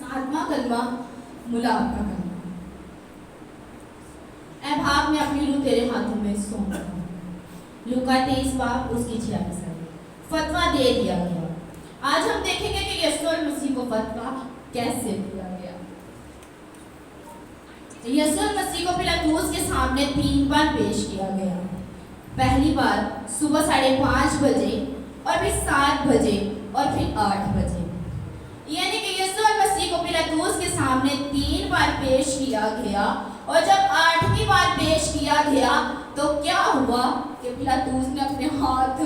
सातवां कलमा मुलाब का कलमा। ऐ भाग मैं अपनी रूह तेरे हाथों में सौंपता हूँ। लूका 23 बाब उसकी 46 फतवा दे दिया गया। आज हम देखेंगे कि यीशु मसीह को फतवा कैसे दिया गया। यीशु मसीह को पिलातूस के सामने 3 बार पेश किया गया। पहली बार सुबह 5:30 बजे और फिर 7 बजे और फिर 8 बजे। यानी कि यीशु मसीह को पिलातूस के सामने 3 बार पेश किया गया। और जब 8वीं बार पेश किया गया तो क्या हुआ कि पिलातूस ने अपने हाथ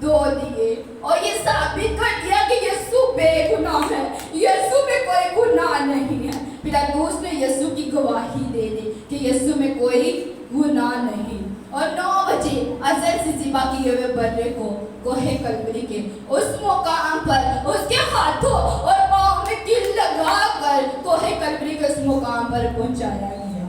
धो दिए और ये साबित कर दिया कि यीशु बेगुनाह है, यीशु में कोई गुनाह नहीं है। पिलातूस ने यीशु की गवाही दे दी कि यीशु में कोई गुनाह नहीं। और 9 बजे अज़र से ज़िबा किए हुए बर्रे को कोहे कलवरी के उस मुकाम पर उसके हाथों और पाँव में कील लगाकर कोहे कलवरी के उस मुकाम पर पहुंचाया गया।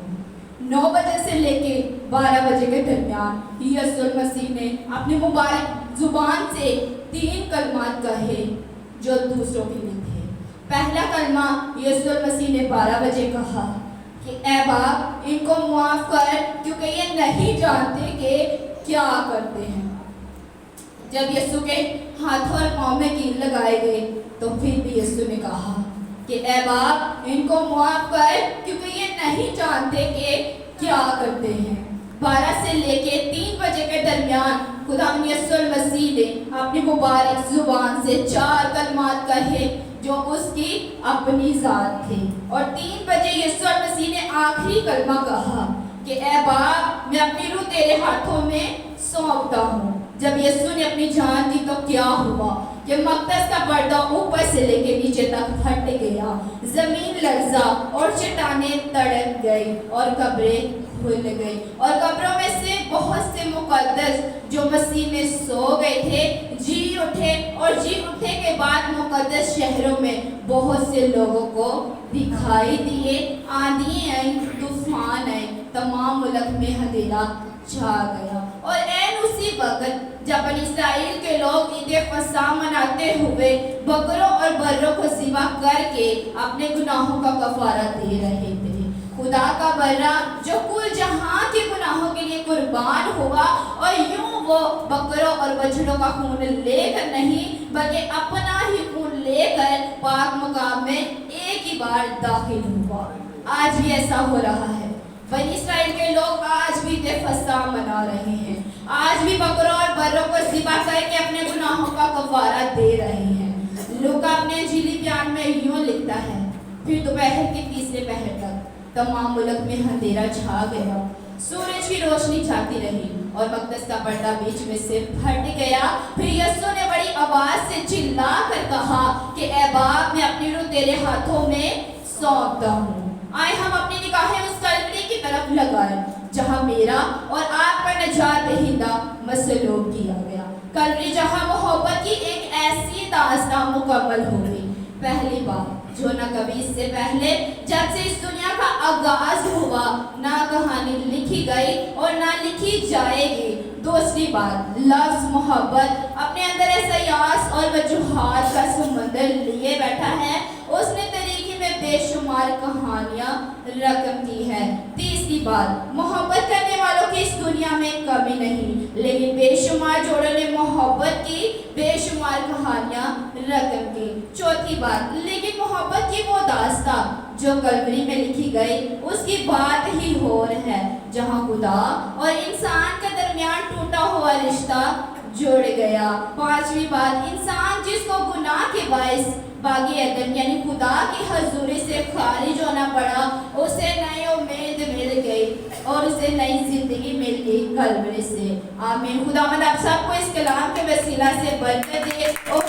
9 बजे से लेके 12 बजे के दरमियान यीशु मसीह ने अपनी मुबारक जुबान से 3 कलमात कहे जो दूसरों के लिए थे। पहला कलमा यीशु मसीह ने 12 बजे कहा कि ऐ बाप इनको माफ कर क्योंकि ये नहीं जानते कि क्या करते हैं। जब यीशु के हाथों और पाँव में कील लगाए गए तो फिर भी यीशु ने कहा कि ऐ बाप इनको माफ कर क्योंकि ये नहीं जानते कि क्या करते हैं। 12 से लेके 3 बजे के दरमियान खुदा यीशु मसीह ने अपनी मुबारक जुबान से 4 कलमात कहे जो उसकी अपनी ज़ात थे। और 3 बजे यीशु मसीह ने आखिरी कलमा कहा कि ऐ बाप मैं अपनी रूह तेरे हाथों में सौंपता हूँ। जब यीशु ने अपनी जान दी तो क्या हुआ कि मक़दस का पर्दा ऊपर से लेके नीचे तक फट गया, जमीन लर्जा और चट्टानें तड़क गई और कब्रें खुल गई। और कब्रों में से बहुत से मुक़द्दस जो मसीह में सो गए थे जी उठे। और जी उठने के बाद मुक़द्दस शहरों में बहुत से लोगों को दिखाई दिए। आंधी आई, तूफान आए, तमाम मुल्क में अंधेरा छा गया। और ऐन उसी वक्त जब बनी इस्राएल के लोग ईद फसह मनाते हुए बकरों और बर्रों को ज़िबा करके अपने गुनाहों का कफारा दे रहे थे। खुदा का बर्रा जो कुल जहां के गुनाहों के लिए कुर्बान हुआ और यूं वो बकरों और बछड़ों का खून लेकर नहीं बल्कि अपना ही खून लेकर पाक मकाम में एक ही बार दाखिल हुआ। आज भी ऐसा हो रहा है। बनी इस्राएल के लोग आज भी ईद फसह मना रहे हैं। आज भी बकरों और बर्रों को ज़िबा करके अपने गुनाहों का कफारा दे रहे हैं। लूका अपने इंजीली बयान में यूं लिखता है, फिर दोपहर के तीसरे पहर तक तमाम मुल्क में अंधेरा छा गया, सूरज की रोशनी जाती रही और मक़दस का पर्दा बीच में से फट गया। फिर यीशु ने बड़ी आवाज से चिल्ला कर कहा कि ऐ बाप मैं अपनी रूह तेरे हाथों में सौंपता हूँ। आए हम अपनी निगाहें उस कलवरी की तरफ लगाएं जहाँ मेरा और आपका निजात दहिंदा मसलूब किया गया। कलवरी जहाँ मोहब्बत की एक ऐसी दास्तान मुकम्मल हो गई। पहली बार जो न कभी इससे पहले जब से इस दुनिया का आगाज हुआ ना कहानी लिखी गई और ना लिखी जाएगी। दूसरी बात लफ्ज़ मोहब्बत अपने अंदर ऐसा यास और वजूहात का समंदर लिए बैठा है। उसने तरीके में बेशुमार कहानियाँ रकम की है। तीसरी बात मोहब्बत करने वालों की इस दुनिया में कमी नहीं, लेकिन बेशुमार जोड़ों ने मोहब्बत की बेशुमार कहानियाँ रकम की। चौथी बात लेकिन मोहब्बत की वो दास्तां जो कलवरी में लिखी गई उसकी बात ही और है जहाँ खुदा और इंसान के दरमियान टूटा हुआ रिश्ता जुड़ गया। पांचवी बात इंसान जिसको गुनाह के बाइस बागी एदम यानी खुदा की हजूरी से खारिज होना पड़ा उसे नई उम्मीद मिल गई और उसे नई जिंदगी मिल गई कलवरी से। आमीन। खुदावंद आप सबको इस कलाम के वसीला से बरकत दे और